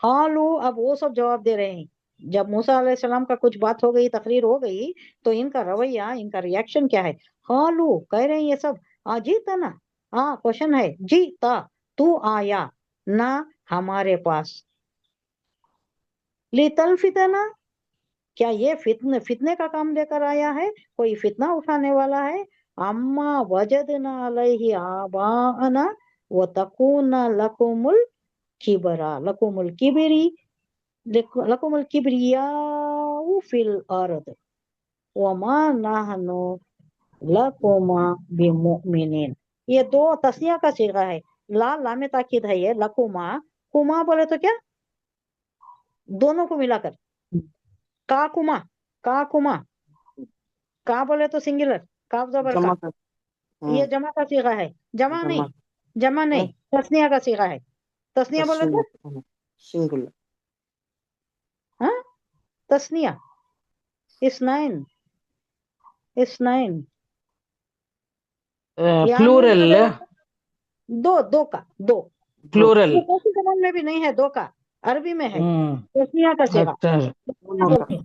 قالو، اب وہ سب جواب دے رہے ہیں. جب موسیٰ علیہ السلام کا کچھ بات ہو گئی، تقریر ہو گئی، تو ان کا رویہ، ان کا ریاکشن کیا ہے؟ قالو، کہہ رہے ہیں یہ سب، اجیتنا، ہاں کوشچن ہے، جیتا، تو آیا، نہ ہمارے پاس، لتلفتنا، کیا یہ فتنے کا کام لے کر آیا ہے؟ کوئی فتنہ اٹھانے والا ہے؟ اما وجدنا علیہ آباءنا وتکون لکم الکبرا، لکم الکبری، لکم الکبریاء فی الارض وما نحن لکما بمؤمنین. یہ دو تسنیہ کا صیغہ ہے، لام تاکید ہے، یہ لکما، کما بولے تو کیا؟ دونوں کو ملا کر، کا کما، کا کما، کا بولے تو سنگولر، کاف زبر کا، جمع کر یہ جمع کا صیغہ ہے، جمع نہیں، جمع جمع نہیں، تسنیہ کا صیغہ ہے. تسنیہ بولے تو سنگل ہاں، تسنیہ، اسنائن، اسنائن، یہاں نہیں پلورل، بولے تو دو، دو کا، دو. پلورل. یہ کسی زبان میں بھی نہیں ہے دو کا، عربی میں ہے تسنیہ کا صیغہ. اچھا. بولتے ہیں،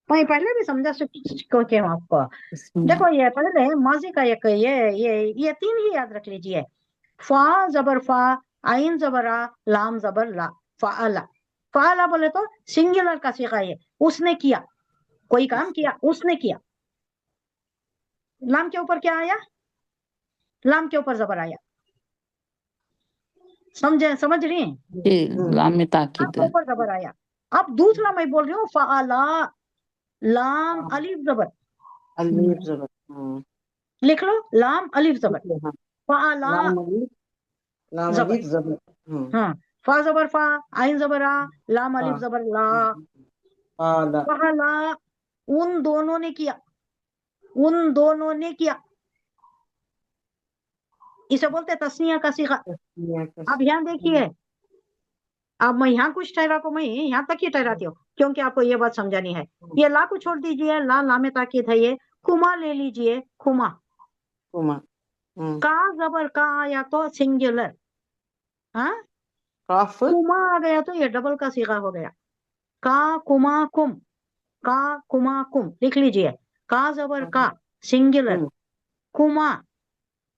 میں پہلے بھی سمجھا چکی ہوں آپ کو. دیکھو یہ پہلے ماضی کا ایک یہ تین ہی یاد رکھ لیجئے، فا زبر فا، عین زبر آ، لام زبر لا، فعلا. فعلا بولے تو سنگولر کا صیغہ ہے، اس نے کیا، کوئی کام کیا، اس نے کیا. لام کے اوپر کیا آیا؟ لام کے اوپر زبر آیا، سمجھ رہی ہیں؟ جی، لام لام تاکید کے ہے. اوپر زبر آیا. اب دوسرا میں بول رہی ہوں فعلا، لام الف زبر، الف زبر لکھ لو، لام الف زبر، فعلا لام زبر، الف زبر ہاں، فا زبر فا، عین زبر آ، لام الف زبر لا، فعلا فعلا. ان دونوں نے کیا، ان دونوں نے کیا، اسے بولتے تسنیہ کا صیغہ. اب یہاں دیکھیے، اب میں یہاں کچھ ٹھہرا کو میں یہاں تک ہی ٹھہراتی ہوں کیونکہ آپ کو یہ بات سمجھانی ہے. یہ لا کو چھوڑ دیجئے، لام تاکید ہے، یہ کما لے لیجئے، کما. کا زبر کا آیا تو سنگولر، ہاں، کاف کما آ گیا تو یہ ڈبل کا صیغہ ہو گیا. کا کما کم، کا کما کم، لکھ لیجئے، کا زبر کا سنگولر، کما،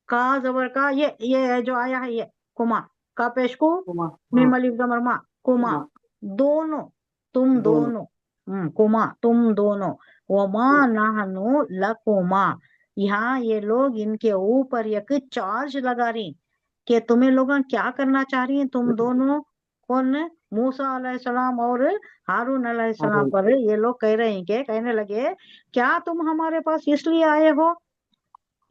کا زبر کا، یہ جو آیا ہے یہ کما، کا پیش کو میم الف ضمر ما، کما، دونوں، تم دونوں، کما تم دونوں، وما نحنو لکما. یہاں یہ لوگ ان کے اوپر ایک چارج لگا رہی کہ تمہیں لوگ کیا کرنا چاہ رہی ہیں، تم دونوں، کون؟ موسیٰ علیہ السلام اور ہارون علیہ السلام پر. یہ لوگ کہہ رہے ہیں کہ کہنے لگے، کیا تم ہمارے پاس اس لیے آئے ہو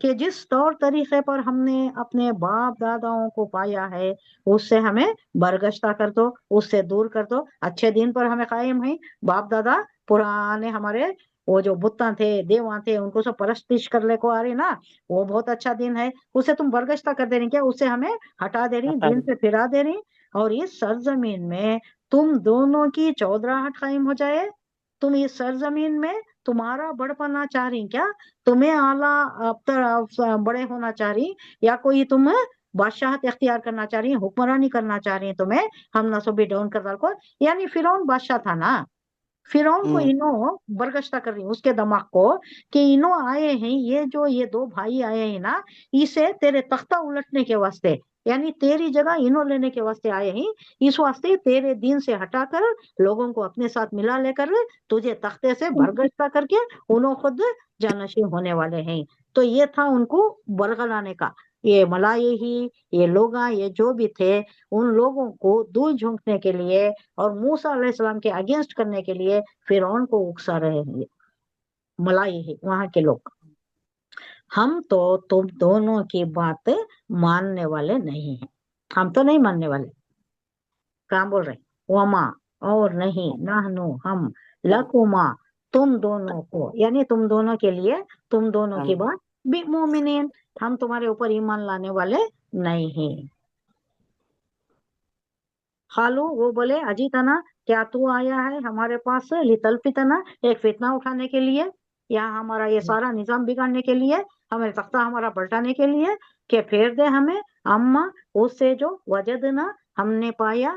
کہ جس طور طریقے پر ہم نے اپنے باپ داداؤں کو پایا ہے اس سے ہمیں برگشتہ کر دو، اس سے دور کر دو. اچھے دین پر ہمیں قائم ہیں، باپ دادا پرانے ہمارے وہ جو بتاں تھے، دیواں تھے، ان کو سب پرستش کرنے کو آ رہی نا، وہ بہت اچھا دین ہے، اسے تم برگشتہ کر دے رہی، کیا اس سے ہمیں ہٹا دے رہی، دین سے پھرا دے رہی. اور اس سرزمین میں تم دونوں کی چودراہٹ قائم ہو جائے. تم اس سرزمین میں تمہارا بڑھ پانا چاہ رہی، کیا تمہیں اعلیٰ بڑے ہونا چاہ رہی، یا کوئی تم بادشاہت اختیار کرنا چاہ رہی، حکمرانی کرنا چاہ رہی تمہیں ہم نصبی ڈون کر کو. یعنی فرعون بادشاہ تھا نا، فرعون کو انہوں برگشتہ کر رہی اس کے دماغ کو کہ انہوں آئے ہیں، یہ دو بھائی آئے ہیں نا، اسے تیرے تختہ الٹنے کے واسطے، یعنی تیری جگہ انہوں لینے کے واسطے آئے ہیں. اس واسطے تیرے دین سے ہٹا کر لوگوں کو اپنے ساتھ ملا لے کر تجھے تختے سے برگشتہ کر کے انہوں خود جانشین ہونے والے ہیں. تو یہ تھا ان کو برگلانے کا. یہ ملائحی، یہ لوگ، یہ جو بھی تھے، ان لوگوں کو دور جھونکنے کے لیے اور موسیٰ علیہ السلام کے اگینسٹ کرنے کے لیے فرعون کو اکسا رہے ہیں ملائحی وہاں کے لوگ. ہم تو تم دونوں کی بات ماننے والے نہیں ہیں، ہم تو نہیں ماننے والے. کہاں بول رہے ہیں؟ وما، اور نہیں، نحنو، ہم، لکما، تم دونوں کو، یعنی تم دونوں کے لیے، تم دونوں کی بات، بمؤمنین، ہم تمہارے اوپر ایمان لانے والے نہیں ہیں. خالو، وہ بولے، اجیتنا، کیا تو آیا ہے ہمارے پاس، لتلفتنا، ایک فتنہ اٹھانے کے لیے، یا ہمارا یہ سارا نظام بگاڑنے کے لیے، ہمیں تختہ ہمارا پلٹانے کے لیے، کہ پھیر دے ہمیں، اما، اس سے جو وجدنا، ہم نے پایا،